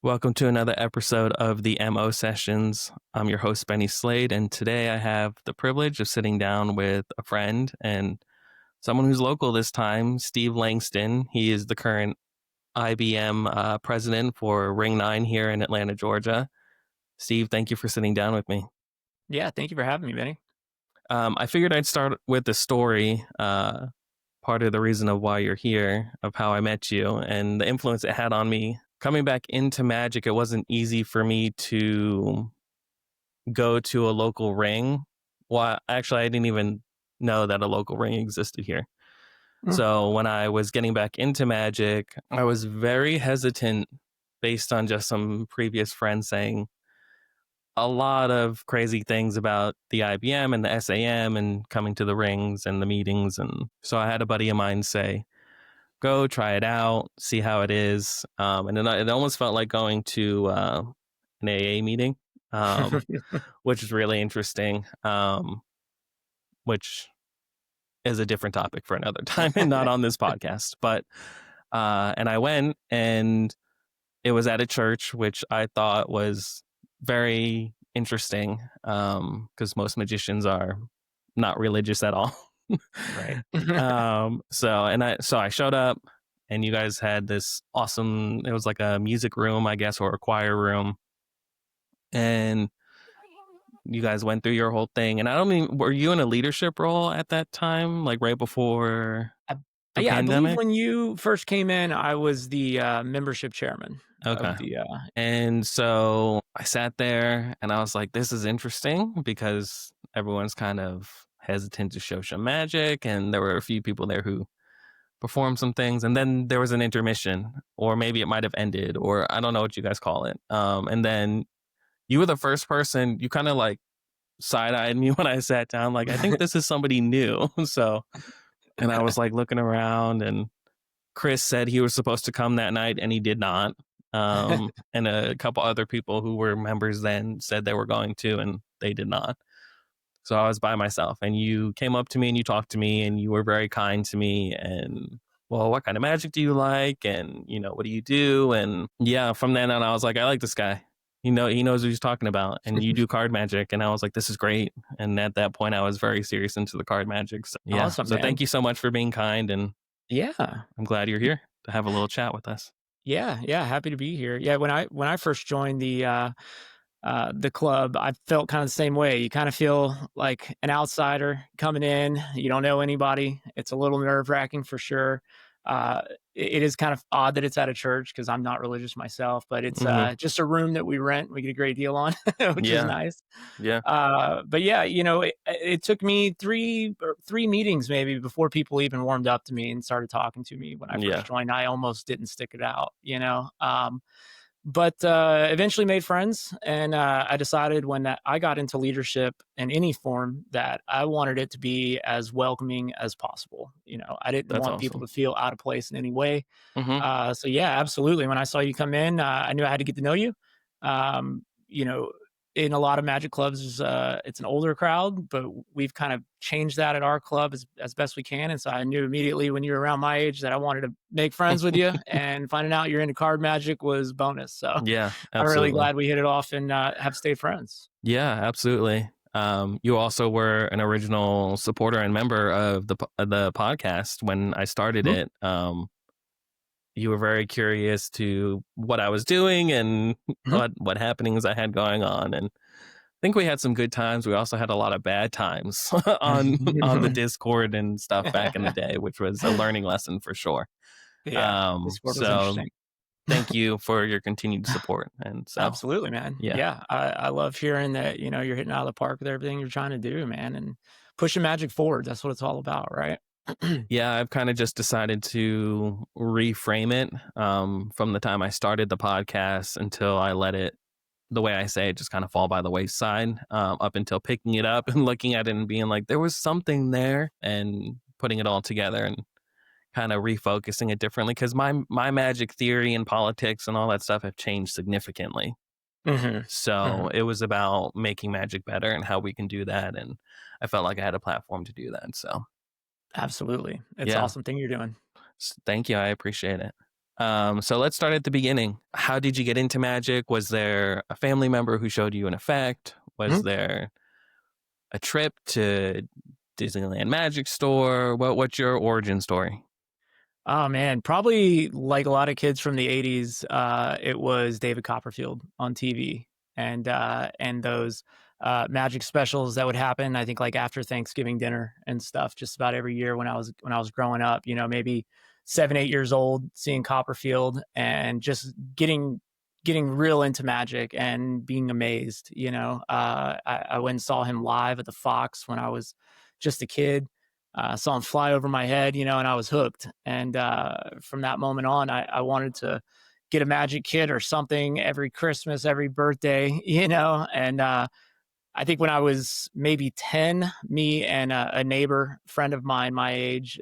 Welcome to another episode of the MO Sessions. I'm your host, Slade, and today I have the privilege of sitting down with a friend and someone who's local this time, Steve Langston. He is the current IBM president for Ring 9 here in Atlanta, Georgia. Steve, thank you for sitting down with me. Yeah, thank you for having me, Benny. I figured I'd start with the story, part of the reason of why you're here, of how I met you and the influence it had on me. Coming back into magic, it wasn't easy for me to go to a local ring. Well, actually, I didn't even know that a local ring existed here. Mm. So when I was getting back into magic, I was very hesitant based on just some previous friends saying a lot of crazy things about the IBM and the SAM and coming to the rings and the meetings. And so I had a buddy of mine say, go try it out, see how it is. And then it almost felt like going to an AA meeting, which is really interesting, which is a different topic for another time and not on this podcast. But and I went, and it was at a church, which I thought was very interesting because most magicians are not religious at all. Right. So I showed up, and you guys had this awesome, it was like a music room, I guess, or a choir room. And you guys went through your whole thing. And I don't mean, were you in a leadership role at that time, like right before the Yeah, I believe pandemic? when you first came in, I was the membership chairman Okay. of the. And so I sat there and I was like, this is interesting because everyone's kind of hesitant to show some magic. And there were a few people there who performed some things. And then there was an intermission, or maybe it might have ended, or I don't know what you guys call it. And then you were the first person, you kind of like side-eyed me when I sat down. Like, I think this is somebody new. So, and I was like looking around, and Chris said he was supposed to come that night and he did not. And a couple other people who were members then said they were going to, and they did not. So I was by myself, and you came up to me and you talked to me, and you were very kind to me. And, well, what kind of magic do you like? And, what do you do? And yeah, from then on, I was like, I like this guy. He knows what he's talking about. And you do card magic. And I was like, this is great. And at that point, I was very serious into the card magic. So, yeah. Awesome, So man. thank you so much for being kind. And Yeah, I'm glad you're here to have a little chat with us. yeah. Happy to be here. Yeah, when I first joined the club, I felt kind of the same way. You kind of feel like an outsider coming in. You don't know anybody. It's a little nerve wracking for sure. It is kind of odd that it's at a church because I'm not religious myself, but it's just a room that we rent. We get a great deal on, which is nice. Yeah. But yeah, it took me three meetings maybe before people even warmed up to me and started talking to me when I first joined. I almost didn't stick it out, but eventually made friends, and I decided when I got into leadership in any form that I wanted it to be as welcoming as possible. I didn't That's want people awesome. to feel out of place in any way. Mm-hmm. So yeah, absolutely. When I saw you come in, I knew I had to get to know you. Um, you know, in a lot of magic clubs, it's an older crowd, but we've kind of changed that at our club as best we can. And so I knew immediately when you were around my age that I wanted to make friends with you, and finding out you're into card magic was bonus. So Yeah, I'm really absolutely. glad we hit it off and have stayed friends. Yeah, absolutely. You also were an original supporter and member of the podcast when I started Mhm. it. You were very curious to what I was doing and Mhm. what happenings I had going on, and I think we had some good times. We also had a lot of bad times on the Discord and stuff back in the day, which was a learning lesson for sure. Yeah, this sport was So interesting. thank you for your continued support. And so, Absolutely, man. yeah. Yeah, I love hearing that, you're hitting out of the park with everything you're trying to do, man, and pushing magic forward. That's what it's all about, right? Yeah, I've kind of just decided to reframe it from the time I started the podcast until I let it, the way I say it, just kind of fall by the wayside, up until picking it up and looking at it and being like, there was something there, and putting it all together and kind of refocusing it differently, because my magic theory and politics and all that stuff have changed significantly. Mhm. So Mhm. it was about making magic better and how we can do that. And I felt like I had a platform to do that. So Absolutely. It's an yeah, awesome thing you're doing. thank you. I appreciate it. So let's start at the beginning. How did you get into magic? Was there a family member who showed you an effect? Was Mhm. there a trip to Disneyland Magic Store? What's your origin story? Oh man, probably like a lot of kids from the '80s, it was David Copperfield on TV, and those magic specials that would happen. I think like after Thanksgiving dinner and stuff, just about every year when I was growing up. You know, maybe 7, 8 years old, seeing Copperfield and just getting real into magic and being amazed. You know, I went and saw him live at the Fox when I was just a kid. Saw him fly over my head, you know, and I was hooked. And from that moment on, I wanted to get a magic kit or something every Christmas, every birthday, you know. And I think when I was maybe 10, me and a neighbor friend of mine, my age,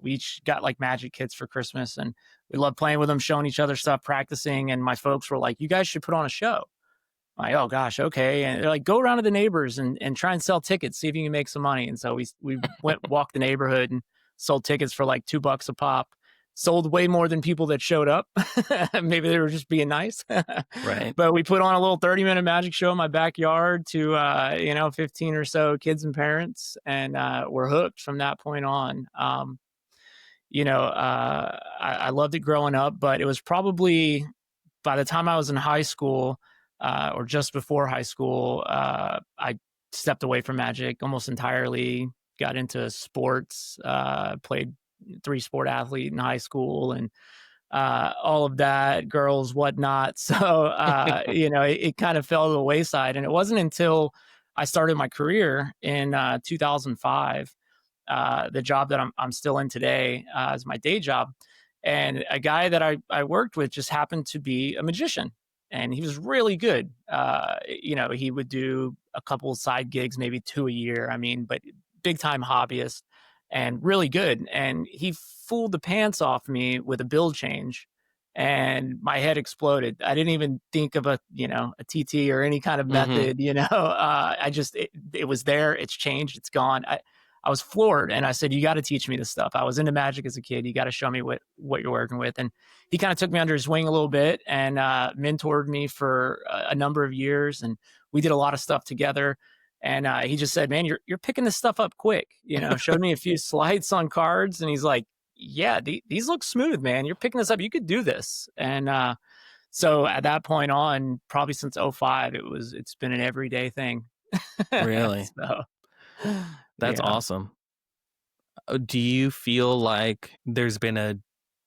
we each got like magic kits for Christmas. And we loved playing with them, showing each other stuff, practicing. And my folks were like, you guys should put on a show. I'm like, oh gosh, okay. And they're like, go around to the neighbors and try and sell tickets, see if you can make some money. And so we went walked the neighborhood and sold tickets for like $2 a pop. Sold way more than people that showed up. Maybe they were just being nice. Right. But we put on a little 30-minute magic show in my backyard to 15 or so kids and parents, and we're hooked from that point on. I loved it growing up, but it was probably by the time I was in high school, or just before high school, I stepped away from magic almost entirely. Got into sports, played three-sport athlete in high school, and all of that, girls, whatnot. So it kind of fell to the wayside, and it wasn't until I started my career in 2005, the job that I'm still in today, is my day job. And a guy that I worked with just happened to be a magician, and he was really good. He would do a couple of side gigs, maybe two a year. I mean, but big time hobbyist and really good. And he fooled the pants off me with a bill change, and my head exploded. I didn't even think of a TT or any kind of Mm-hmm. method. It was there. It's changed. It's gone. I was floored, and I said, "You got to teach me this stuff." I was into magic as a kid. You got to show me what you're working with. And he kind of took me under his wing a little bit and mentored me for a number of years. And we did a lot of stuff together. And he just said, "Man, you're picking this stuff up quick." You know, showed me a few slides on cards, and he's like, "Yeah, these look smooth, man. You're picking this up. You could do this." And so at that point on, probably since '05, it's been an everyday thing. Really? So That's yeah. awesome. Do you feel like there's been a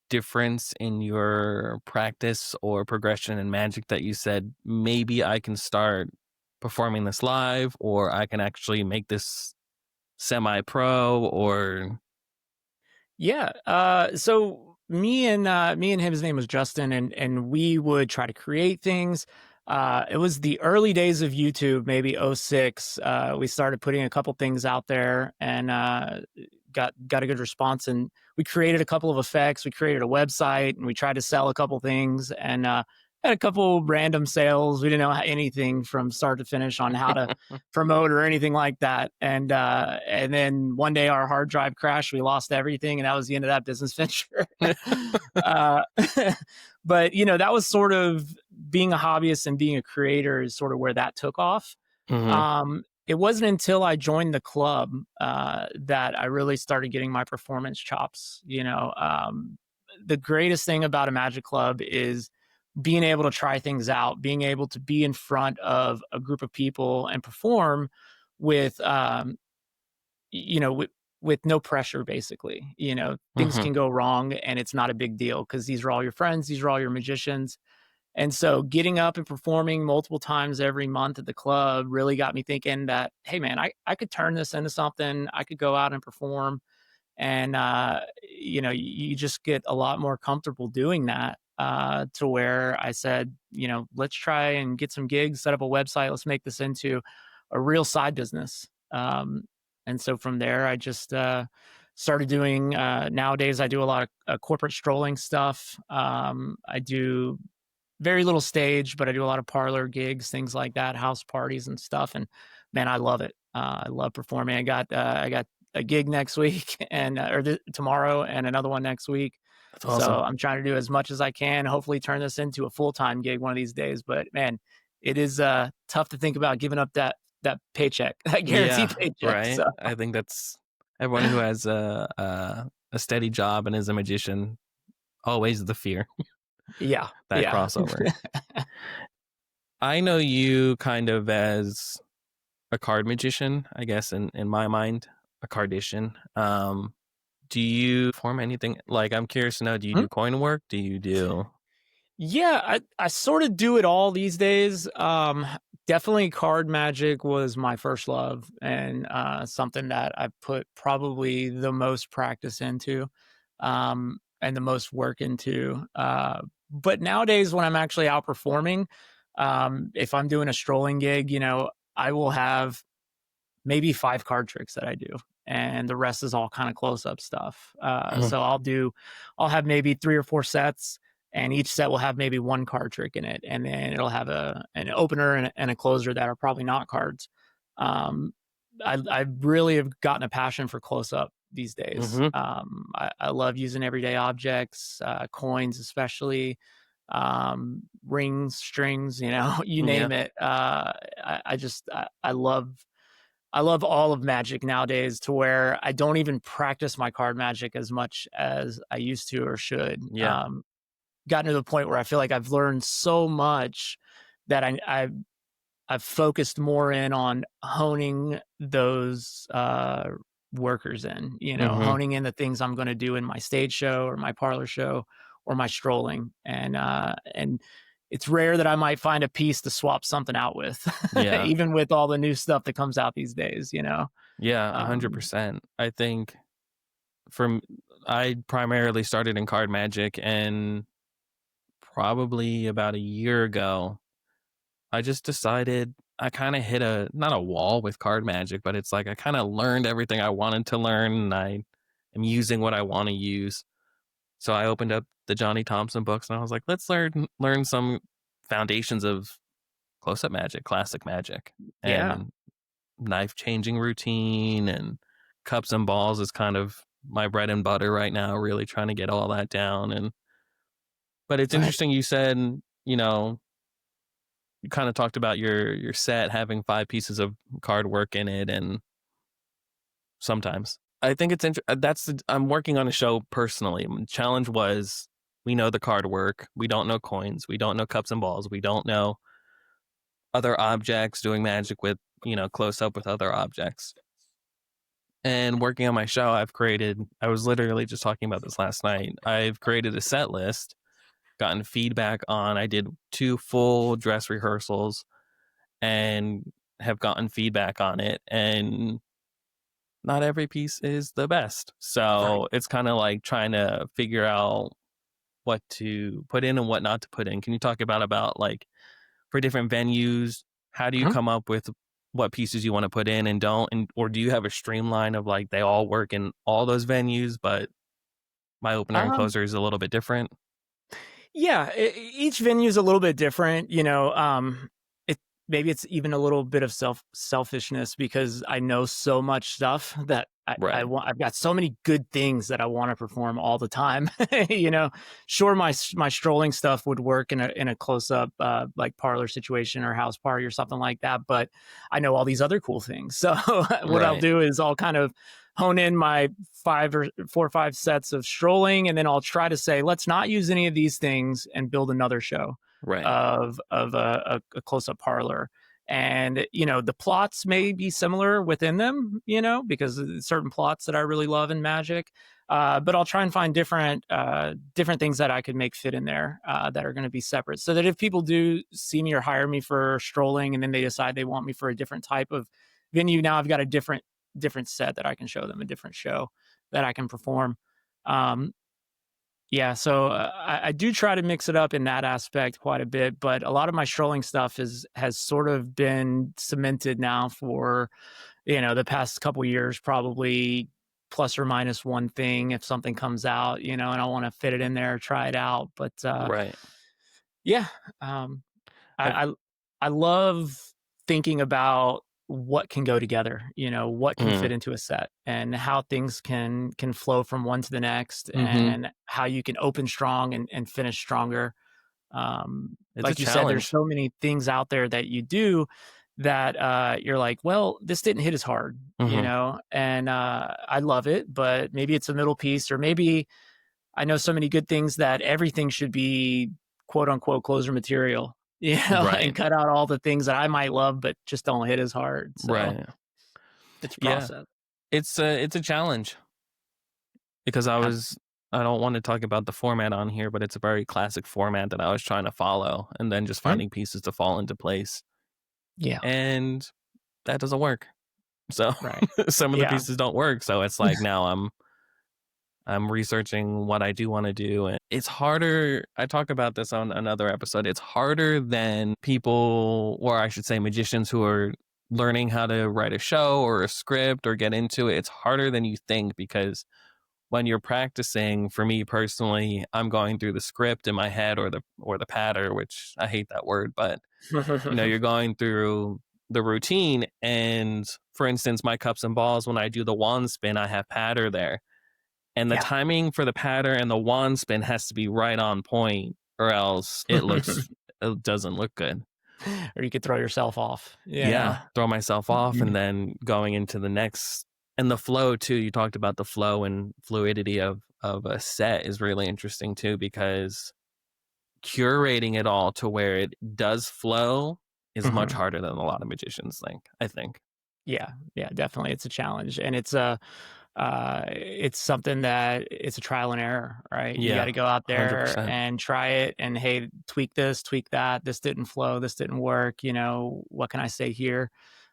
difference in your practice or progression in magic that you said, maybe I can start performing this live, or I can actually make this semi pro, or Yeah. So me and him, his name was Justin, and we would try to create things. It was the early days of YouTube, maybe '06. We started putting a couple things out there and got a good response. And we created a couple of effects. We created a website and we tried to sell a couple things and had a couple random sales. We didn't know anything from start to finish on how to promote or anything like that. And then one day our hard drive crashed. We lost everything, and that was the end of that business venture. uh, but that was sort of being a hobbyist and being a creator is sort of where that took off. hmm It wasn't until I joined the club that I really started getting my performance chops. The greatest thing about a magic club is being able to try things out, being able to be in front of a group of people and perform with, you know, with, with no pressure, basically. Things hmm can go wrong and it's not a big deal because these are all your friends, these are all your magicians. And so getting up and performing multiple times every month at the club really got me thinking that, hey, man, I could turn this into something. I could go out and perform. And, you just get a lot more comfortable doing that to where I said, let's try and get some gigs, set up a website. Let's make this into a real side business. And so from there, I just started doing, nowadays, I do a lot of corporate strolling stuff. I do very little stage, but I do a lot of parlor gigs, things like that, house parties and stuff. And man, I love it. I love performing. I got a gig next week and tomorrow, and another one next week. That's So awesome. I'm trying to do as much as I can, hopefully turn this into a full-time gig one of these days. But man, it is tough to think about giving up that paycheck, that guaranteed Yeah, paycheck. right. So I think that's everyone who has a steady job and is a magician, always the fear, yeah, that yeah. crossover. I know you kind of as a card magician, I guess in my mind, a cardician. Do you form anything, like, I'm curious to know, do you do coin work? Do you do Yeah, I sort of do it all these days. Definitely card magic was my first love and something that I put probably the most practice into and the most work into. But nowadays, when I'm actually out performing, if I'm doing a strolling gig, I will have maybe 5 card tricks that I do, and the rest is all kind of close up stuff. So I'll have maybe 3 or 4 sets, and each set will have maybe 1 card trick in it, and then it'll have an opener and a closer that are probably not cards. Um, I really have gotten a passion for close up these days. mm-hmm. I love using everyday objects, coins especially, rings, strings, you Yeah. name it. I love all of Magic nowadays to where I don't even practice my card Magic as much as I used to or should. Yeah. Gotten to the point where I feel like I've learned so much that I've focused more in on honing those workers in, Mm-hmm. honing in the things I'm going to do in my stage show or my parlor show or my strolling, and it's rare that I might find a piece to swap something out with, Yeah. even with all the new stuff that comes out these days. Yeah, Um, 100%. I think from I primarily started in card magic, and probably about a year ago, I just decided I kind of hit a not a wall with card magic, but it's like I kind of learned everything I wanted to learn, and I am using what I want to use. So I opened up the Johnny Thompson books and I was like, let's learn some foundations of close up magic, classic magic, yeah, and knife changing routine, and cups and balls is kind of my bread and butter right now, really trying to get all that down. And but it's right. interesting you said, you know, you kind of talked about your set having 5 pieces of card work in it, and sometimes I think it's I'm working on a show personally. The challenge was, we know the card work, we don't know coins, we don't know cups and balls, we don't know other objects, doing magic with, close up with other objects. And working on my show, I was literally just talking about this last night. I've created a set list, gotten feedback on, I did 2 full dress rehearsals and have gotten feedback on it. And not every piece is the best. Right. So it's kind of like trying to figure out what to put in and what not to put in. Can you talk about like, for different venues, how do you Mhm. come up with what pieces you want to put in and don't, and or do you have a streamline of like they all work in all those venues, but my opener and Um, closer is a little bit different? Yeah, each venue is a little bit different. It maybe it's even a little bit of selfishness because I know so much stuff that I Right, want. I've got so many good things that I want to perform all the time. you know, sure, my strolling stuff would work in a close up like parlor situation or house party or something like that, but I know all these other cool things. So what I'll right, do is I'll kind of hone in my 4 or 5 sets of strolling, and then I'll try to say, let's not use any of these things and build another show right, of a close up parlor. And the plots may be similar within them, because certain plots that I really love in Magic. But I'll try and find different things that I could make fit in there that are going to be separate, so that if people do see me or hire me for strolling, and then they decide they want me for a different type of venue, now I've got a different set that I can show them, a different show that I can perform. Um, yeah, so I do try to mix it up in that aspect quite a bit, but a lot of my strolling stuff has sort of been cemented now for the past couple years, probably plus or minus one thing if something comes out, and I want to fit it in there, try it out. But right. yeah, um, I've I I love thinking about. what can go together, what can Mm. fit into a set, and how things can flow from one to the next, Mm-hmm. and how you can open strong and finish stronger. It's a Like you said, there's challenge. so many things out there that you do that you're like, well, this didn't hit as hard, Mm-hmm. and I love it, but maybe it's a middle piece, or maybe I know so many good things that everything should be quote unquote closer material, and Right. cut out all the things that I might love but just don't hit as hard. So Right. it's a Yeah. process. It's a challenge because I don't want to talk about the format on here, but it's a very classic format that I was trying to follow, and then just Mhm. finding pieces to fall into place. Yeah. And that doesn't work. So Right. some of the Yeah. pieces don't work. So it's like now I'm researching what I do want to do. And it's harder. I talk about this on another episode. It's harder than people, or I should say magicians who are learning how to write a show or a script or get into it. It's harder than you think, because when you're practicing, for me personally, I'm going through the script in my head, or the patter, which I hate that word, but you're going through the routine. And for instance, my cups and balls, when I do the wand spin, I have patter there, and the Yeah. timing for the patter and the wand spin has to be right on point, or else it doesn't look good. Or you could throw yourself off, Yeah, throw myself off, Yeah. and then going into the next, and the flow too. You talked about the flow and fluidity of a set is really interesting too, because curating it all to where it does flow is much Mhm. harder than a lot of magicians think, I think. Yeah, yeah, definitely. It's a challenge, and it's something that it's a trial and error, right? You got Yeah, to go out there 100%. and try it, and hey, tweak this, tweak that. This didn't flow. This didn't work. What can I say here?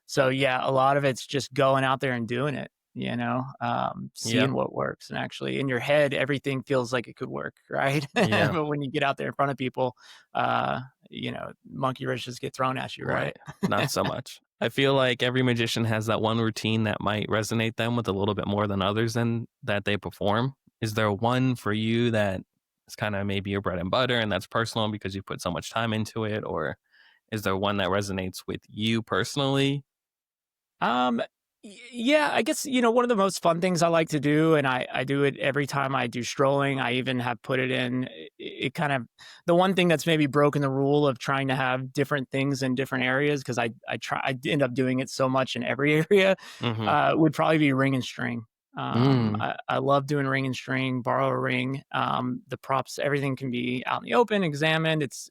So yeah, a lot of it's just going out there and doing it. Yeah, Seeing what works, and actually in your head, everything feels like it could work, right? yeah, But when you get out there in front of people, monkey wrenches get thrown at you, right? right. Not so much. I feel like every magician has that one routine that might resonate them with a little bit more than others and that they perform. Is there one for you that is kind of maybe your bread and butter and that's personal because you put so much time into it? Or is there one that resonates with you personally? Um, yeah, I guess, one of the most fun things I like to do, and I do it every time I do strolling. I even have put it in, it kind of, the one thing that's maybe broken the rule of trying to have different things in different areas, because I end up doing it so much in every area, Mm-hmm. would probably be ring and string. Mm, I love doing ring and string, borrow a ring. The props, everything can be out in the open, examined. It's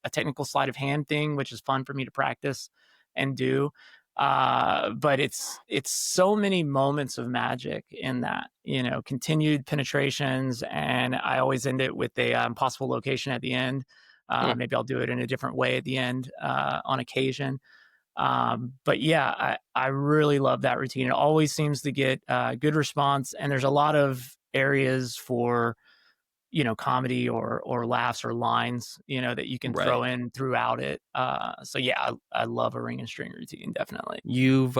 a technical sleight of hand thing, which is fun for me to practice and do. But it's so many moments of magic in that, continued penetrations, and I always end it with a possible location at the end. mm, Maybe I'll do it in a different way at the end, on occasion. But yeah, I really love that routine. It always seems to get good response, and there's a lot of areas for comedy or laughs or lines, that you can right. throw in throughout it. So yeah, I love a ring and string routine, definitely. You've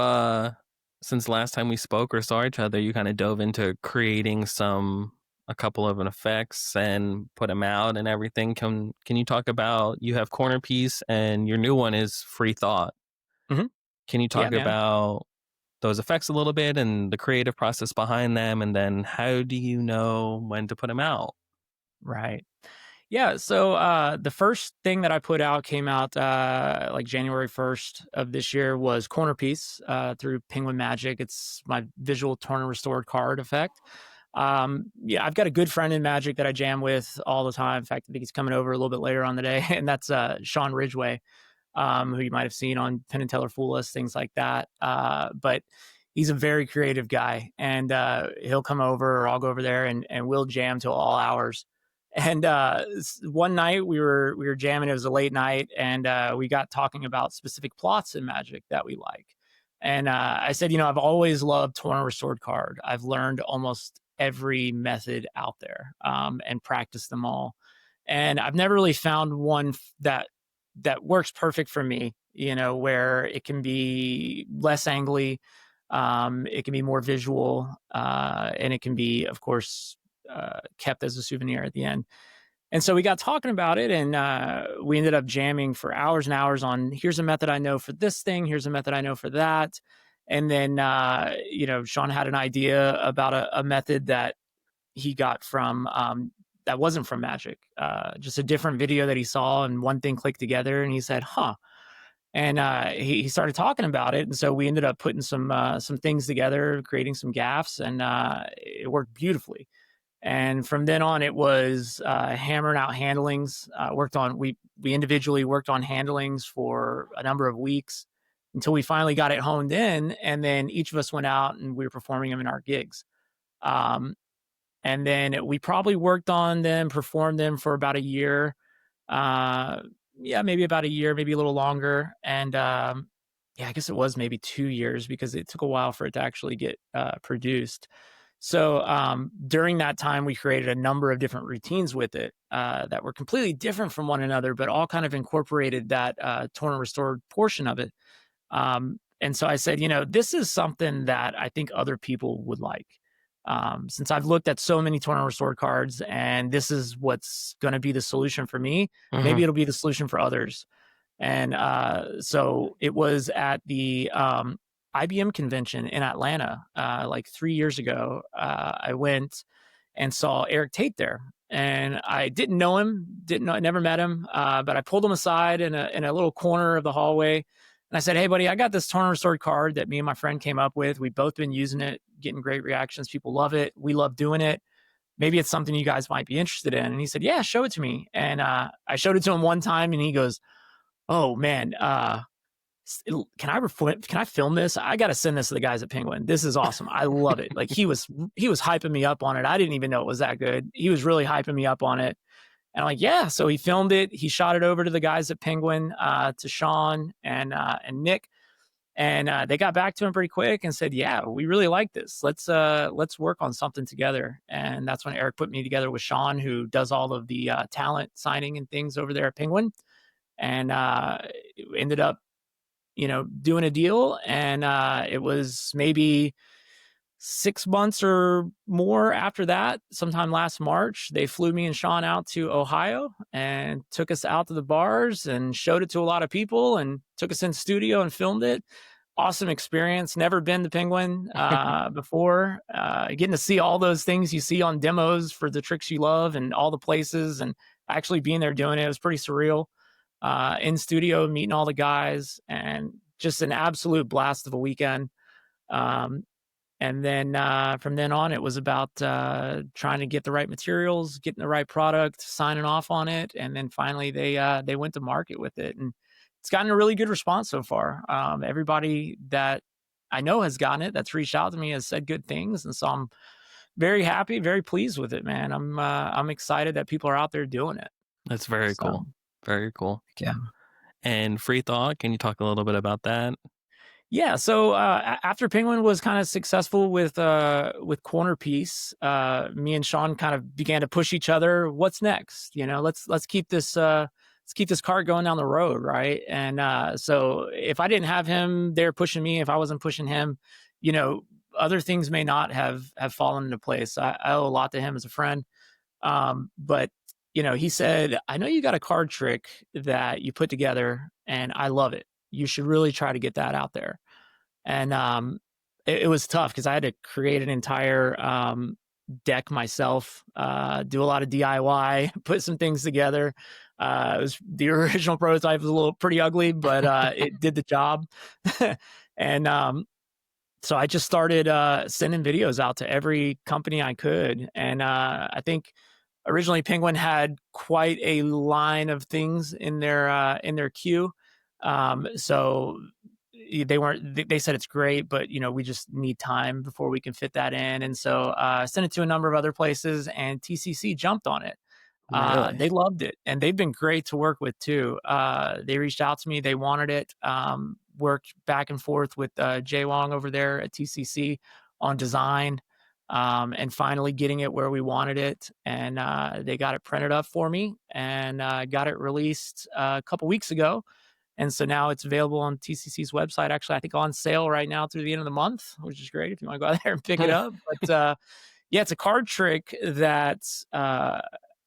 since last time we spoke or saw each other, you kind of dove into creating a couple of effects and put them out and everything. Can you talk about, you have corner piece and your new one is free thought. Mhm. Can you Yeah, talk man. about those effects a little bit and the creative process behind them, and then how do you know when to put them out? Right. Yeah, so the first thing that I put out came out like January 1st of this year, was Corner Piece through Penguin Magic. It's my visual torn and restored card effect. Yeah, I've got a good friend in Magic that I jam with all the time. In fact, I think he's coming over a little bit later on the day, and that's Sean Ridgway, who you might have seen on Penn and Teller Fool Us, things like that. But he's a very creative guy, and he'll come over, or I'll go over there, and we'll jam till all hours. And one night we were jamming. It was a late night, and we got talking about specific plots in Magic that we like. And I said, I've always loved Torn and Restored card. I've learned almost every method out there, and practiced them all. And I've never really found one that works perfect for me, where it can be less angly, it can be more visual, and it can be, of course, kept as a souvenir at the end. And so we got talking about it, and we ended up jamming for hours and hours on, here's a method I know for this thing, here's a method I know for that. And then, Sean had an idea about a method that he got from that wasn't from magic, just a different video that he saw, and one thing clicked together, and he said, "Huh." And he started talking about it, and so we ended up putting some things together, creating some gaffs, and it worked beautifully. And from then on, it was hammering out handlings. Worked on we individually worked on handlings for a number of weeks until we finally got it honed in, and then each of us went out and we were performing them in our gigs. Um, and then we probably worked on them, performed them for about a year. Uh, yeah, maybe about a year, maybe a little longer. And yeah, I guess it was maybe 2 years because it took a while for it to actually get produced. So during that time, we created a number of different routines with it that were completely different from one another, but all kind of incorporated that torn and restored portion of it. And so I said, this is something that I think other people would like. Since I've looked at so many torn and restored cards, and this is what's going to be the solution for me, Mhm. maybe it'll be the solution for others. And so it was at the IBM convention in Atlanta like 3 years ago. I went and saw Eric Tate there. And I didn't know him, never met him, but I pulled him aside in a little corner of the hallway, and I said, "Hey, buddy, I got this torn and restored card that me and my friend came up with. We've both been using it, getting great reactions. People love it. We love doing it. Maybe it's something you guys might be interested in." And he said, "Yeah, show it to me." And I showed it to him one time, and he goes, "Oh man, can I film this? I got to send this to the guys at Penguin. This is awesome. I love it." Like he was hyping me up on it. I didn't even know it was that good. He was really hyping me up on it. And I'm like, yeah. So he filmed it. He shot it over to the guys at Penguin, to Sean and Nick, and they got back to him pretty quick and said, "Yeah, we really like this. Let's work on something together." And that's when Eric put me together with Sean, who does all of the talent signing and things over there at Penguin, and ended up doing a deal. And it was maybe 6 months or more after that, sometime last March, they flew me and Sean out to Ohio and took us out to the bars and showed it to a lot of people and took us in studio and filmed it. Awesome experience. Never been to Penguin before. Getting to see all those things you see on demos for the tricks you love and all the places, and actually being there doing it was pretty surreal. In studio, meeting all the guys, and just an absolute blast of a weekend. Um, and then from then on, it was about trying to get the right materials, getting the right product, signing off on it, and then finally they went to market with it, and it's gotten a really good response so far. Everybody that I know has gotten it, that's reached out to me, has said good things, and so I'm very happy, very pleased with it, man. I'm excited that people are out there doing it. That's very So cool. Very cool. yeah. And Free Thought, can you talk a little bit about that? Yeah, so after Penguin was kind of successful with Corner Piece, me and Sean kind of began to push each other. What's next? Let's keep this card going down the road, right? And so if I didn't have him there pushing me, if I wasn't pushing him, you know, other things may not have fallen into place. I owe a lot to him as a friend. But he said, "I know you got a card trick that you put together, and I love it. You should really try to get that out there." And it was tough because I had to create an entire deck myself, do a lot of DIY, put some things together. It was the original prototype was a little pretty ugly, but it did the job. And so I just started sending videos out to every company I could. And I think originally Penguin had quite a line of things in their queue. So they weren't, they said it's great, but we just need time before we can fit that in. And so I sent it to a number of other places, and TCC jumped on it. Really? They loved it, and they've been great to work with too. They reached out to me, they wanted it. Worked back and forth with Jay Wong over there at TCC on design, and finally getting it where we wanted it. And they got it printed up for me, and got it released a couple weeks ago. And so now it's available on TCC's website. Actually, I think on sale right now through the end of the month, which is great if you want to go out there and pick it up. But yeah, it's a card trick that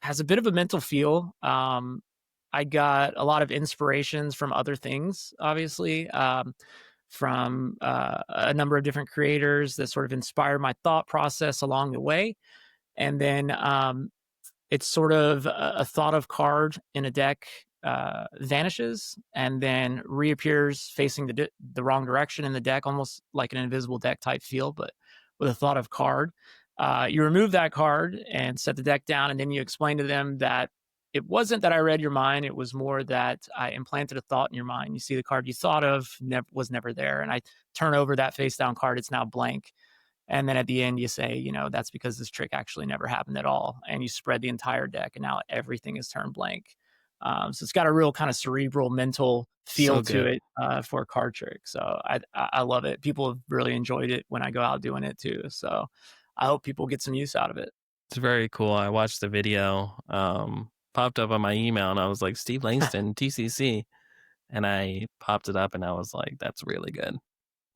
has a bit of a mental feel. I got a lot of inspirations from other things, obviously, from a number of different creators that sort of inspired my thought process along the way. And then it's sort of a thought of card in a deck vanishes and then reappears facing the wrong direction in the deck, almost like an invisible deck type feel, but with a thought of card. You remove that card and set the deck down, and then you explain to them that it wasn't that I read your mind. It was more that I implanted a thought in your mind. You see the card you thought of was never there. And I turn over that face down card. It's now blank. And then at the end, you say, that's because this trick actually never happened at all. And you spread the entire deck, and now everything is turned blank. So it's got a real kind of cerebral, mental feel So to good. it for a card trick. So I love it. People have really enjoyed it when I go out doing it too. So I hope people get some use out of it. It's very cool. I watched the video, popped up on my email, and I was like, Steve Langston, TCC. And I popped it up, and I was like, that's really good.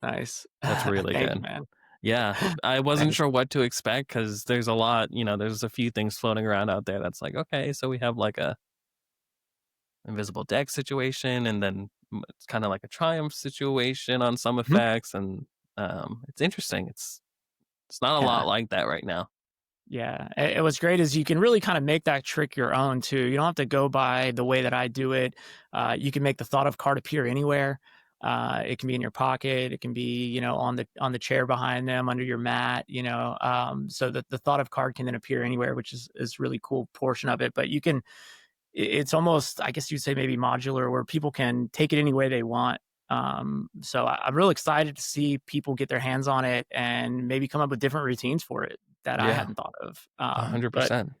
Nice. That's really Thank you, good. man. Yeah. I wasn't Thanks. sure what to expect because there's a lot, there's a few things floating around out there that's like, okay, so we have like a invisible deck situation, and then it's kind of like a triumph situation on some Mhm. effects, and it's interesting. It's not a Yeah. lot like that right now. Yeah, what's great is you can really kind of make that trick your own too. You don't have to go by the way that I do it. You can make the thought of card appear anywhere. It can be in your pocket. It can be, on the chair behind them, under your mat. So that the thought of card can then appear anywhere, which is really cool portion of it. But you can, it's almost, I guess you'd say maybe modular, where people can take it any way they want. So I'm real excited to see people get their hands on it and maybe come up with different routines for it that I Yeah, hadn't thought of. But 100%.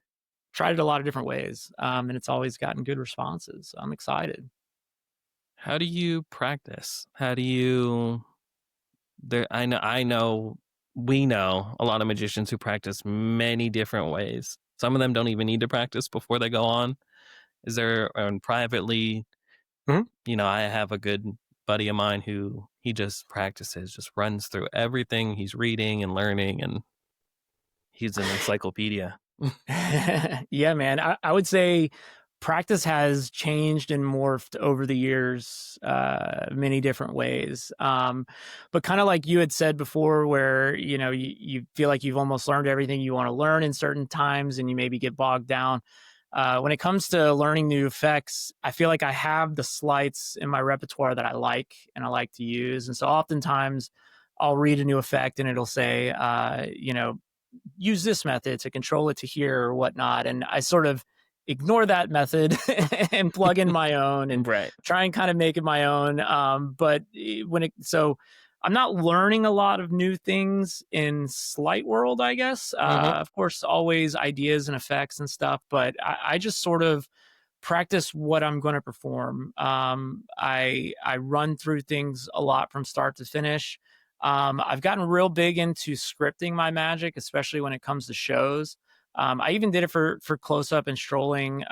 tried it a lot of different ways, and it's always gotten good responses. So I'm excited. How do you practice? How do you there I know we know a lot of magicians who practice many different ways. Some of them don't even need to practice before they go on. Is there and privately, Mhm. I have a good buddy of mine who he just practices, just runs through everything he's reading and learning, and he's an encyclopedia. Yeah, man. I would say practice has changed and morphed over the years, many different ways. But kind of like you had said before, where you feel like you've almost learned everything you want to learn in certain times, and you maybe get bogged down. When it comes to learning new effects, I feel like I have the sleights in my repertoire that I like and I like to use, and so oftentimes I'll read a new effect and it'll say, use this method to control it to here or whatnot. And I sort of ignore that method and plug in my own and Right. try and kind of make it my own. So I'm not learning a lot of new things in Slight World, I guess. Mhm. Of course, always ideas and effects and stuff, but I just sort of practice what I'm going to perform. I run through things a lot from start to finish. I've gotten real big into scripting my magic, especially when it comes to shows. I even did it for close up and strolling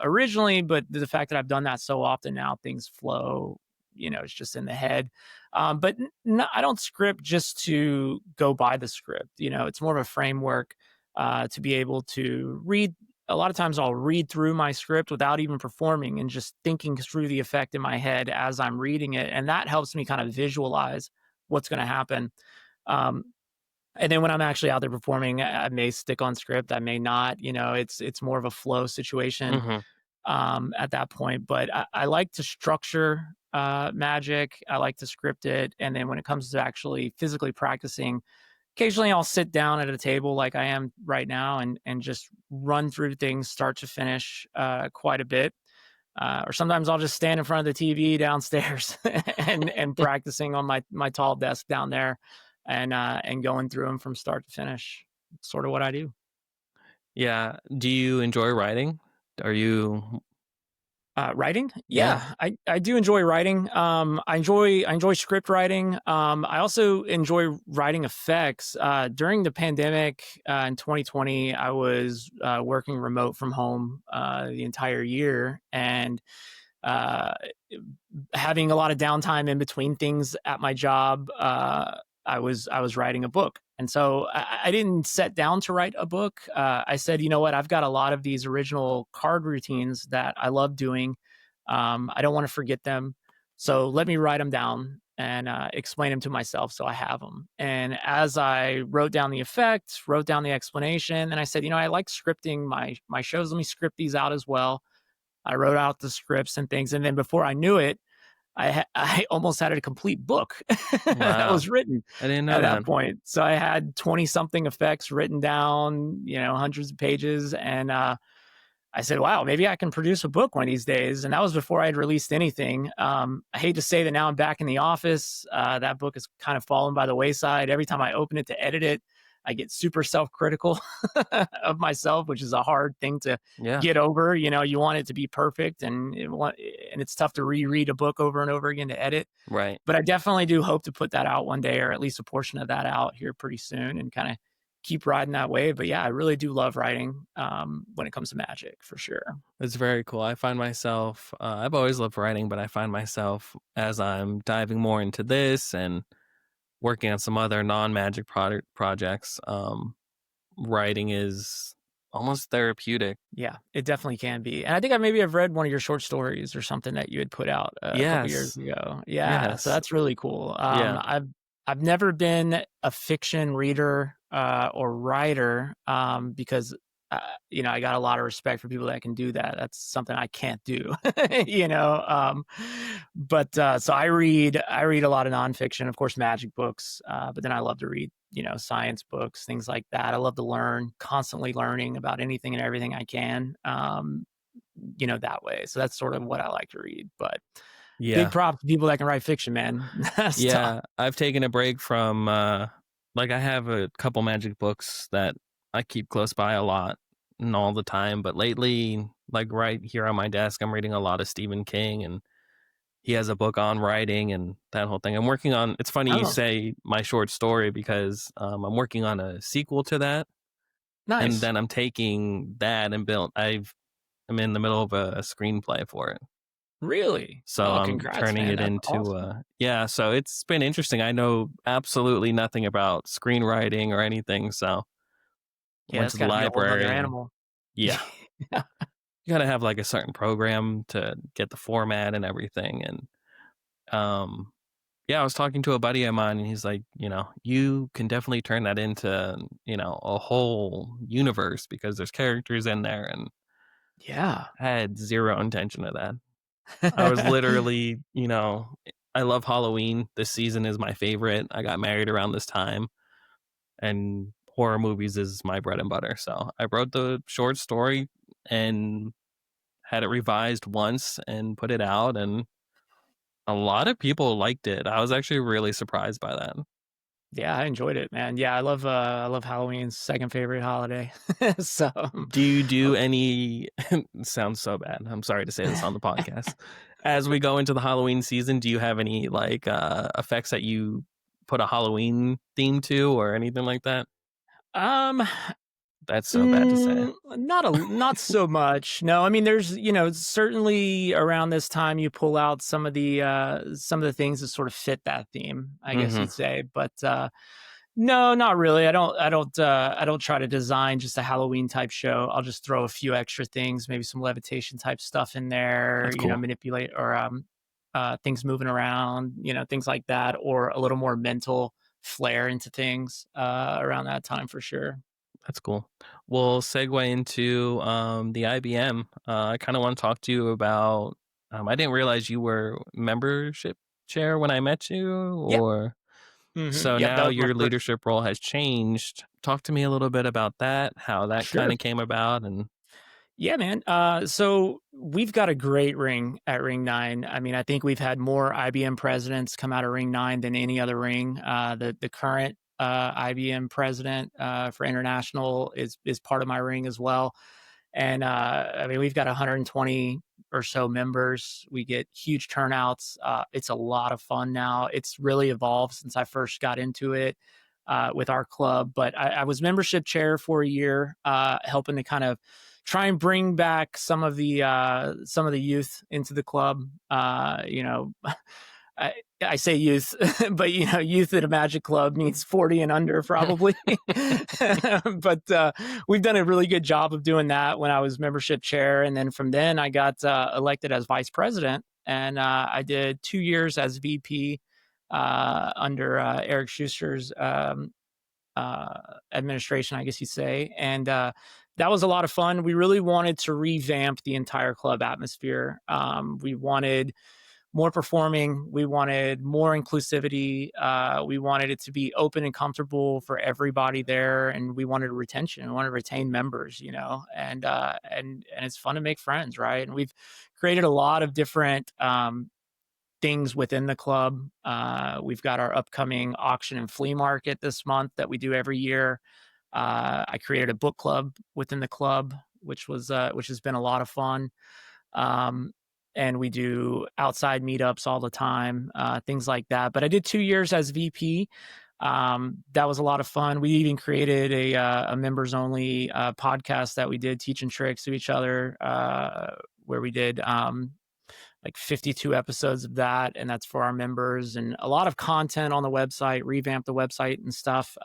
originally, but the fact that I've done that so often now, things flow. It's just in the head. But no, I don't script just to go by the script. It's more of a framework to be able to read. A lot of times I'll read through my script without even performing and just thinking through the effect in my head as I'm reading it. And that helps me kind of visualize what's going to happen. Um, and then when I'm actually out there performing, I may stick on script, I may not. It's more of a flow situation Mhm. at that point. But I like to structure magic. I like to script it, and then when it comes to actually physically practicing, occasionally I'll sit down at a table like I am right now and just run through things start to finish quite a bit. Or sometimes I'll just stand in front of the TV downstairs and practicing on my tall desk down there, and going through them from start to finish. It's sort of what I do. Yeah. Do you enjoy writing? Are you Writing, Yeah. yeah, I do enjoy writing. I enjoy script writing. I also enjoy writing effects. During the pandemic in 2020, I was working remote from home the entire year, and uh, having a lot of downtime in between things at my job. I was writing a book. And so I didn't set down to write a book. I said, you know what, I've got a lot of these original card routines that I love doing. I don't want to forget them. So let me write them down and explain them to myself so I have them. And as I wrote down the effects, wrote down the explanation, and I said, you know, I like scripting my shows. Let me script these out as well. I wrote out the scripts and things. And then before I knew it, I almost had a complete book that Wow. was written I didn't at know that that. point. So I had 20 something effects written down, you know, hundreds of pages. And I said, wow, maybe I can produce a book one of these days. And that was before I had released anything. I hate to say that now I'm back in the office. That book has kind of fallen by the wayside. Every time I open it to edit it, I get super self-critical of myself, which is a hard thing to Yeah. get over. You know, you want it to be perfect, and it's tough to reread a book over and over again to edit. Right. But I definitely do hope to put that out one day, or at least a portion of that out here pretty soon, and kind of keep riding that wave. But yeah, I really do love writing when it comes to magic, for sure. It's very cool. I find myself, I've always loved writing, but I find myself as I'm diving more into this and working on some other non-magic projects, writing is almost therapeutic. Yeah, it definitely can be. And I think I maybe have read one of your short stories or something that you had put out a couple years Yes. ago. Yeah, so Yes. that's really cool. Yeah. I've never been a fiction reader or writer because uh, you know, I got a lot of respect for people that can do that. That's something I can't do. You know, but so I read a lot of nonfiction, of course, magic books, but then I love to read, you know, science books, things like that. I love to learn, constantly learning about anything and everything I can, you know, that way. So that's sort of what I like to read. But big Yeah. props to people that can write fiction, man. That's tough. Yeah. I've taken a break from, like, I have a couple magic books that I keep close by a lot and all the time. But lately, like right here on my desk, I'm reading a lot of Stephen King, and he has a book on writing and that whole thing. I'm working on, it's funny you Oh, say my short story because I'm working on a sequel to that. And nice. then I'm taking that and I'm in the middle of a screenplay for it. Really? So Oh, I'm congrats, turning man. it That's into awesome. yeah, so it's been interesting. I know absolutely nothing about screenwriting or anything, so Yeah, went that's to the got to be a whole nother library and animal. yeah, Yeah. you gotta have like a certain program to get the format and everything. And um yeah, I was talking to a buddy of mine and he's like, you know, you can definitely turn that into, you know, a whole universe because there's characters in there, and Yeah. I had zero intention of that. I was literally, you know, I love Halloween. This season is my favorite. I got married around this time, and horror movies is my bread and butter. So I wrote the short story and had it revised once and put it out, and a lot of people liked it. I was actually really surprised by that. Yeah, I enjoyed it, man. Yeah, I love Halloween's second favorite holiday. So, Do you do any sounds so bad. I'm sorry to say this on the podcast. As we go into the Halloween season, do you have any like effects that you put a Halloween theme to or anything like that? um, That's so bad to say. not so much. No, I mean, there's, you know, certainly around this time you pull out some of the things that sort of fit that theme, I guess Mhm. you'd say. But no, not really. I don't try to design just a Halloween type show. I'll just throw a few extra things, maybe some levitation type stuff in there, That's you know, cool. manipulate or things moving around, you know, things like that, or a little more mental flair into things around that time for sure. That's cool. We'll segue into the IBM. I kind of want to talk to you about. I didn't realize you were membership chair when I met you, Yep. or so Yep. That now was my your first. leadership role has changed. Talk to me a little bit about that, how that kind Sure. of came about, and Yeah, man. So we've got a great ring at Ring 9. I mean, I think we've had more IBM presidents come out of Ring 9 than any other ring. The current IBM president for international is part of my ring as well. And I mean, we've got 120 or so members. We get huge turnouts. It's a lot of fun now. It's really evolved since I first got into it with our club. But I was membership chair for a year, helping to kind of try and bring back some of the youth into the club. You know, I say youth, but youth at a Magic Club means 40 and under probably. But we've done a really good job of doing that when I was membership chair, and then from then I got elected as vice president, and I did 2 years as VP under Eric Schuster's administration, I guess you'd say. And that was a lot of fun. We really wanted to revamp the entire club atmosphere. We wanted more performing. We wanted more inclusivity. We wanted it to be open and comfortable for everybody there, and we wanted retention. We wanted to retain members, and it's fun to make friends, right? And we've created a lot of different things within the club. We've got our upcoming auction and flea market this month that we do every year. I created a book club within the club, which has been a lot of fun. And we do outside meetups all the time, things like that. But I did 2 years as VP. That was a lot of fun. We even created a members only podcast that we did, teaching tricks to each other, where we did like 52 episodes of that, and that's for our members, and a lot of content on the website, revamped the website and stuff.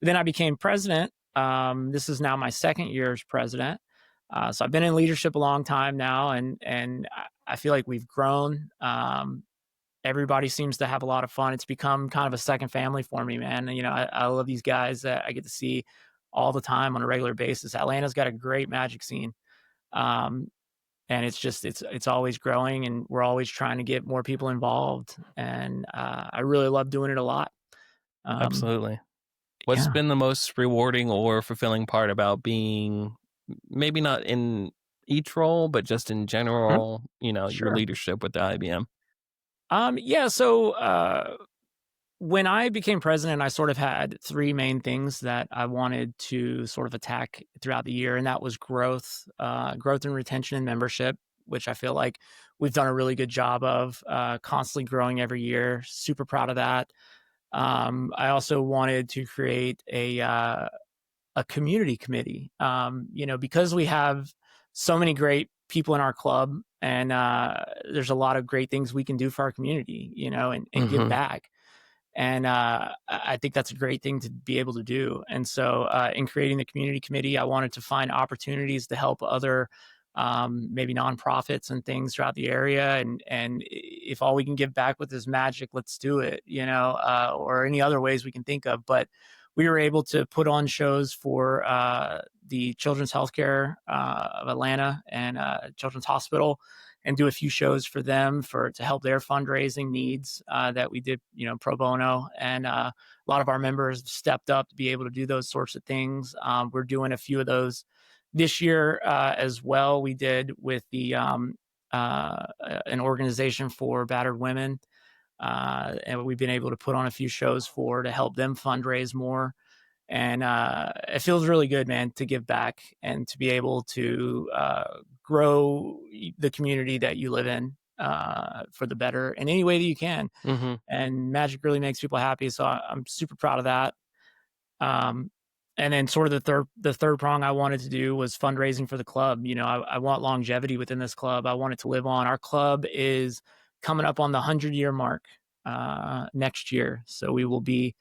Then I became president. This is now my second year as president. So I've been in leadership a long time now, and I feel like we've grown. Everybody seems to have a lot of fun. It's become kind of a second family for me, man. I love these guys that I get to see all the time on a regular basis. Atlanta's got a great Magic scene. And it's always growing, and we're always trying to get more people involved. And I really love doing it a lot. Absolutely. What's been the most rewarding or fulfilling part about being, maybe not in each role, but just in general, Sure. your leadership with the IBM? So when I became president, I sort of had three main things that I wanted to sort of attack throughout the year, and that was growth and retention and membership, which I feel like we've done a really good job of, constantly growing every year. Super proud of that. I also wanted to create a community committee, because we have so many great people in our club, and there's a lot of great things we can do for our community, and give back. And I think that's a great thing to be able to do. And so in creating the community committee, I wanted to find opportunities to help other maybe nonprofits and things throughout the area. And if all we can give back with is Magic, let's do it, or any other ways we can think of. But we were able to put on shows for the Children's Healthcare of Atlanta and Children's Hospital, and do a few shows for them to help their fundraising needs that we did, pro bono. And a lot of our members stepped up to be able to do those sorts of things. We're doing a few of those this year as well. We did with the an organization for battered women. And we've been able to put on a few shows to help them fundraise more. And it feels really good, man, to give back and to be able to grow the community that you live in for the better in any way that you can. And Magic really makes people happy, so I'm super proud of that. And then sort of the third prong I wanted to do was fundraising for the club. I want longevity within this club. I want it to live on. Our club is coming up on the 100-year mark next year, so we will be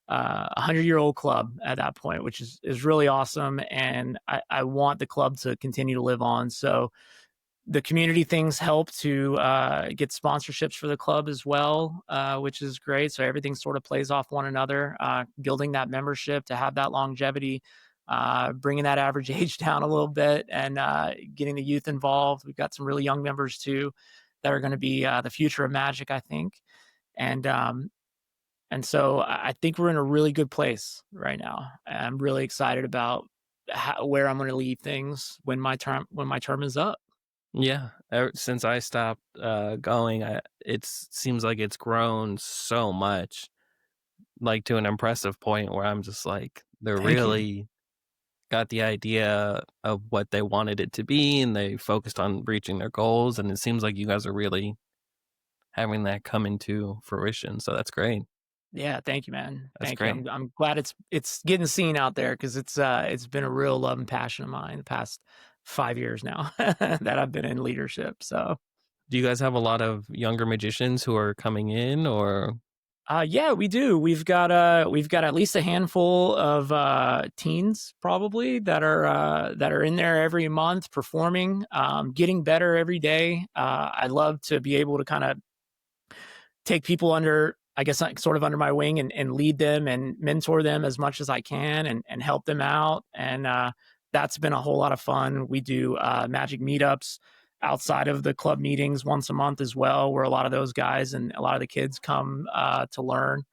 a 100-year-old club at that point, which is really awesome. And I want the club to continue to live on. So the community things help to get sponsorships for the club as well, which is great. So everything sort of plays off one another, building that membership to have that longevity, bringing that average age down a little bit, and getting the youth involved. We've got some really young members too that are going to be the future of Magic, I think. And so I think we're in a really good place right now. I'm really excited about where I'm going to leave things when my term is up. Yeah, since I stopped going, it seems like it's grown so much, like to an impressive point where I'm just like, they're really got the idea of what they wanted it to be, and they focused on reaching their goals. And it seems like you guys are really having that come into fruition. So that's great. Yeah, thank you, man. That's Thank you. great. I'm glad it's getting seen out there, because it's been a real love and passion of mine the past 5 years now that I've been in leadership. So Do you guys have a lot of younger magicians who are coming in, or Yeah, we do. We've got at least a handful of teens probably that are in there every month performing, getting better every day. I love to be able to kind of take people under, I guess, like, sort of under my wing and lead them and mentor them as much as I can and help them out. And that's been a whole lot of fun. We do magic meetups outside of the club meetings once a month as well, where a lot of those guys and a lot of the kids come to learn.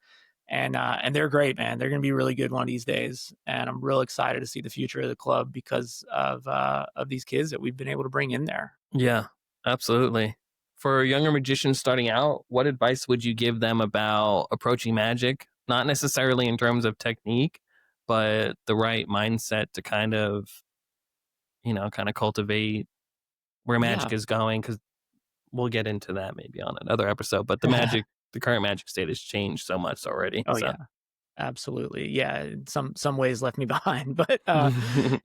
And they're great, man. They're going to be really good one of these days, and I'm real excited to see the future of the club because of these kids that we've been able to bring in there. yeah, absolutely. For younger magicians starting out, what advice would you give them about approaching magic? Not necessarily in terms of technique, but the right mindset to kind of, kind of cultivate where magic Yeah. is going. Because we'll get into that maybe on another episode. But the current magic state has changed so much already. Oh So, yeah. Absolutely. Yeah, in some ways left me behind, but,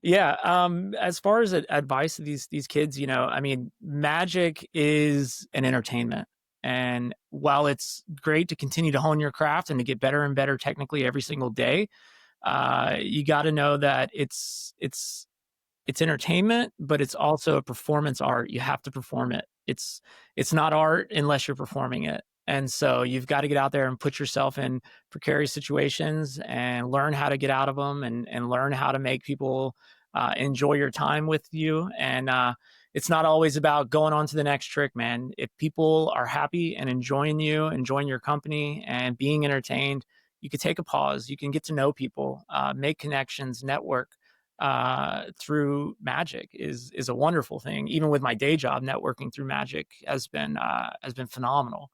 yeah, as far as advice to these kids, I mean, magic is an entertainment, and while it's great to continue to hone your craft and to get better and better technically every single day, you gotta know that it's entertainment, but it's also a performance art. You have to perform it. It's not art unless you're performing it. And so you've got to get out there and put yourself in precarious situations and learn how to get out of them and learn how to make people enjoy your time with you. And it's not always about going on to the next trick, man. If people are happy and enjoying you, enjoying your company, and being entertained, you could take a pause. You can get to know people, make connections, network through magic is a wonderful thing. Even with my day job, networking through magic has been phenomenal.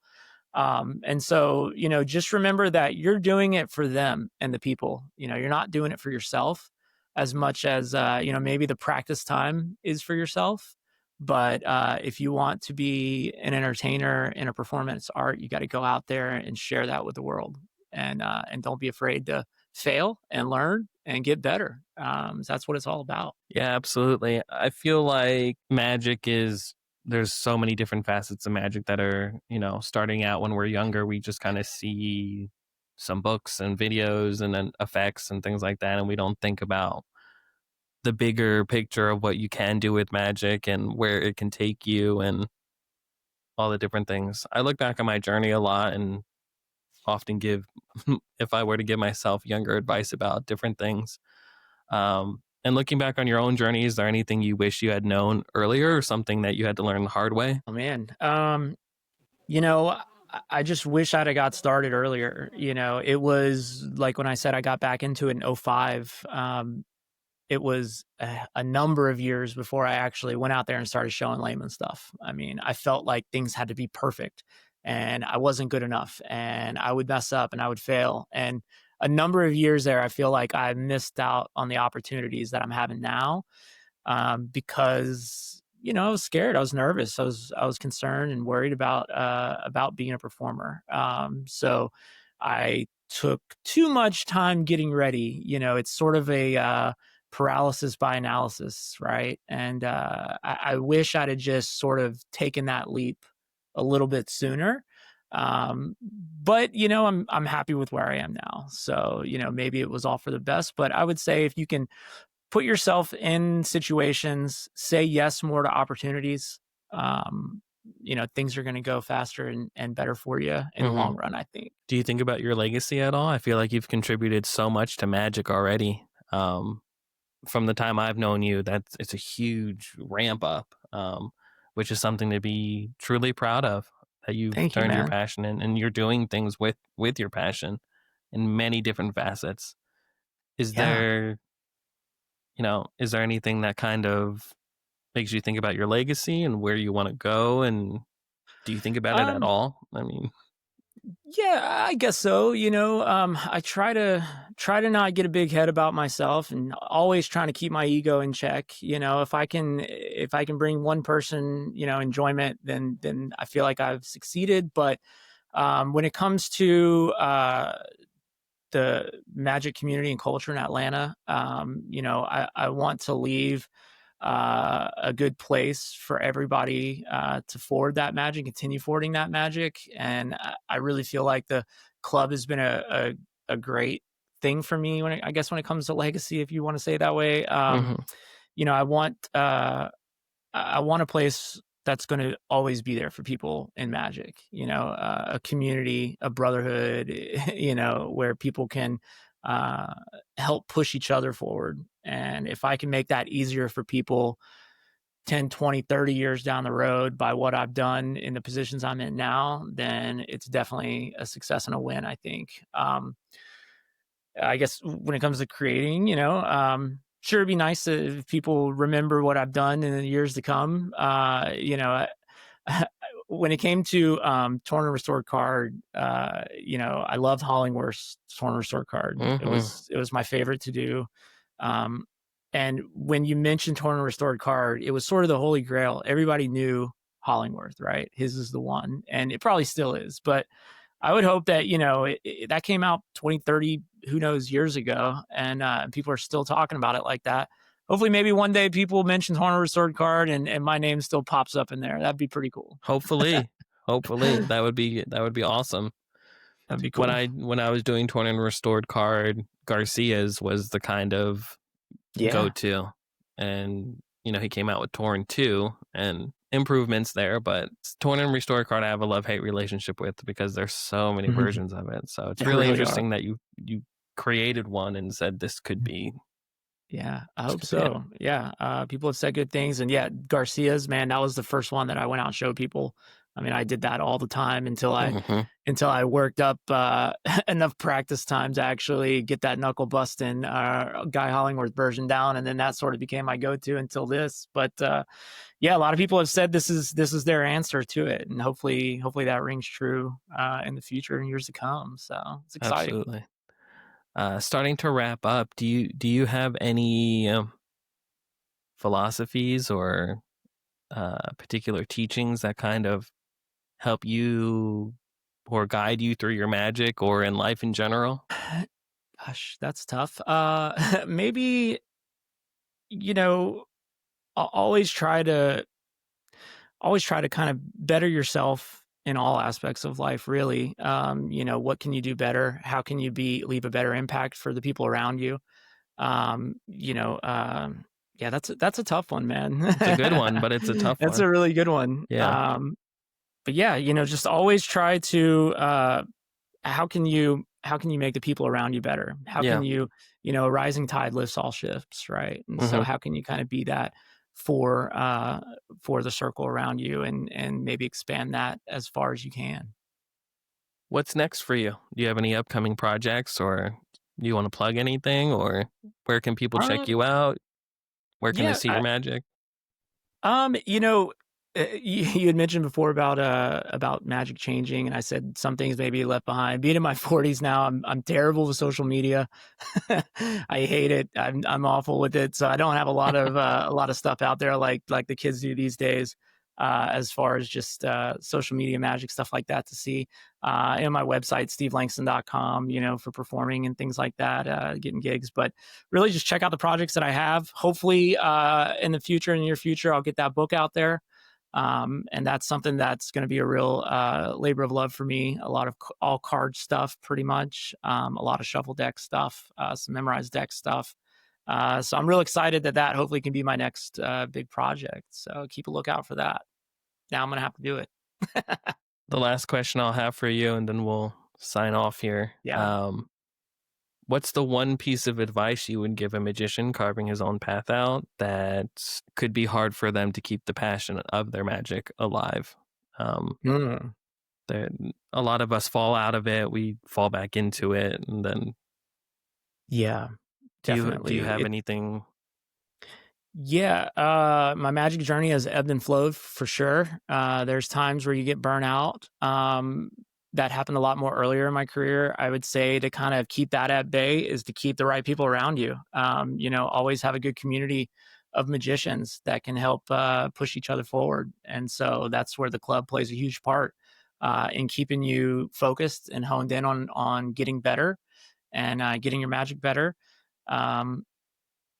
And so, just remember that you're doing it for them and the people. You're not doing it for yourself as much as maybe the practice time is for yourself. But if you want to be an entertainer in a performance art, you got to go out there and share that with the world, and don't be afraid to fail and learn and get better. That's what it's all about. yeah, absolutely. I feel like there's so many different facets of magic that are, starting out when we're younger. We just kind of see some books and videos and then effects and things like that. And we don't think about the bigger picture of what you can do with magic and where it can take you and all the different things. I look back on my journey a lot and often give, if I were to give myself younger advice about different things. And looking back on your own journey, is there anything you wish you had known earlier or something that you had to learn the hard way? Oh man. You know, I just wish I'd have got started earlier. It was like when I said I got back into it in '05. It was a number of years before I actually went out there and started showing layman stuff. I mean, I felt like things had to be perfect and I wasn't good enough and I would mess up and I would fail. And a number of years there, I feel like I missed out on the opportunities that I'm having now, because I was scared, I was nervous, I was concerned and worried about being a performer. So I took too much time getting ready. It's sort of a paralysis by analysis, right? And I wish I'd have just sort of taken that leap a little bit sooner. But I'm happy with where I am now. So maybe it was all for the best. But I would say if you can put yourself in situations, say yes more to opportunities, things are going to go faster and better for you in the Hmm. long run, I think. Do you think about your legacy at all? I feel like you've contributed so much to magic already. From the time I've known you, it's a huge ramp up, which is something to be truly proud of. That you've Thank you, turned your man. passion and you're doing things with your passion in many different facets. Is Yeah. there, is there anything that kind of makes you think about your legacy and where you want to go? And do you think about it at Um, all? I mean, yeah, I guess so. I try to not get a big head about myself and always trying to keep my ego in check. If I can bring one person, enjoyment, then I feel like I've succeeded. But when it comes to the magic community and culture in Atlanta, I want to leave a good place for everybody to forward that magic, continue forwarding that magic. And I really feel like the club has been a great thing for me I guess when it comes to legacy, if you want to say it that way. Hmm. I want a place that's going to always be there for people in magic, a community, a brotherhood, where people can uh, help push each other forward. And if I can make that easier for people 10, 20, 30 years down the road by what I've done in the positions I'm in now, then it's definitely a success and a win, I think. I guess when it comes to creating, sure, it'd be nice if people remember what I've done in the years to come. When it came to torn and restored card, I loved Hollingworth's torn and restored card. It Hmm. was it was my favorite to do. Um, and when you mentioned torn and restored card, it was sort of the holy grail. Everybody knew Hollingworth, right? His is the one, and it probably still is. But I would hope that, that came out 20, 30, who knows, years ago, and people are still talking about it like that. Hopefully, maybe one day people mention Horner Restored Card and my name still pops up in there. That'd be pretty cool. Hopefully, hopefully that would be awesome. That'd be When cool. I was doing torn and restored card, Garcia's was the kind of go Yeah. to, and he came out with Torn 2 and improvements there, but Torn and restored card I have a love hate relationship with because there's so many Mhm. versions of it. So it's They really really are. interesting that you created one and said Yeah, I this hope could be it. so. Yeah, people have said good things, and yeah, Garcia's, man, that was the first one that I went out and showed people. I mean, I did that all the time Hmm. until I worked up enough practice time to actually get that knuckle busting Guy Hollingworth version down, and then that sort of became my go-to until this. But yeah, a lot of people have said this is their answer to it, and hopefully that rings true in the future and years to come. So it's exciting. Absolutely. Starting to wrap up, do you have any philosophies or particular teachings that kind of help you or guide you through your magic or in life in general? Gosh, that's tough. Maybe, you know, always try to kind of better yourself in all aspects of life, really. What can you do better? How can you leave a better impact for the people around you? Um, you know, um, yeah, that's a tough one, man. It's a good one, but it's a tough That's one. a really good one. Yeah. But yeah, just always try to how can you make the people around you better? How can Yeah. a rising tide lifts all ships, right? And so Hmm. how can you kind of be that for for the circle around you and maybe expand that as far as you can? What's next for you? Do you have any upcoming projects or do you want to plug anything or where can people check Um you out? Where can they yeah, see your magic? you had mentioned before about magic changing, and I said some things may be left behind. Being in my 40s now, I'm terrible with social media. I hate it. I'm awful with it. So I don't have a lot of stuff out there like the kids do these days. As far as just social media magic stuff like that to see, and my website stevelangston.com, for performing and things like that, getting gigs. But really, just check out the projects that I have. Hopefully, in the future, in the near future, I'll get that book out there. And that's something that's going to be a real labor of love for me. A lot of all card stuff, pretty much. A lot of shuffle deck stuff, some memorized deck stuff. So I'm real excited that hopefully can be my next big project. So keep a lookout for that. Now I'm going to have to do it. The last question I'll have for you and then we'll sign off here. Yeah. What's the one piece of advice you would give a magician carving his own path out that could be hard for them to keep the passion of their magic alive? Um, Mm. there, a lot of us fall out of it. We fall back into it, and then Yeah, do you definitely. have anything? Yeah, my magic journey has ebbed and flowed for sure. There's times where you get burnt out. That happened a lot more earlier in my career. I would say to kind of keep that at bay is to keep the right people around you. Always have a good community of magicians that can help push each other forward. And so that's where the club plays a huge part in keeping you focused and honed in on getting better and getting your magic better. Um,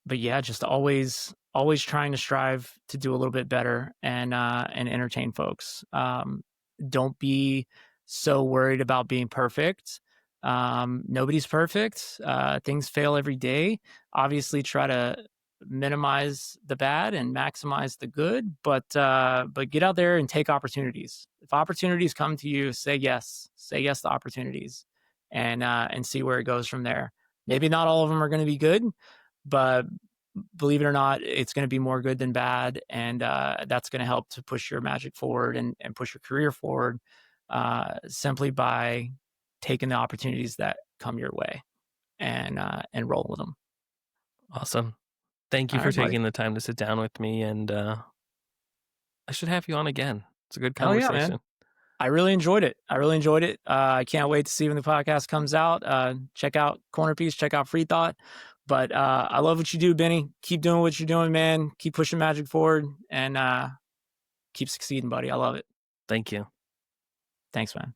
but yeah, just always trying to strive to do a little bit better and entertain folks. Don't be so worried about being perfect. Nobody's perfect. Things fail every day. Obviously, try to minimize the bad and maximize the good, but get out there and take opportunities. If opportunities come to you, say yes. Say yes to opportunities, and see where it goes from there. Maybe not all of them are going to be good, but believe it or not, it's going to be more good than bad, and that's going to help to push your magic forward and push your career forward, simply by taking the opportunities that come your way and roll with them. Awesome. Thank you All for right, buddy. taking the time to sit down with me, and I should have you on again. It's a good Hell yeah, man. conversation. I really enjoyed it. I really enjoyed it. I can't wait to see when the podcast comes out. Check out Corner Piece, check out Free Thought. But I love what you do, Benny. Keep doing what you're doing, man. Keep pushing magic forward and keep succeeding, buddy. I love it. Thank you. Thanks, man.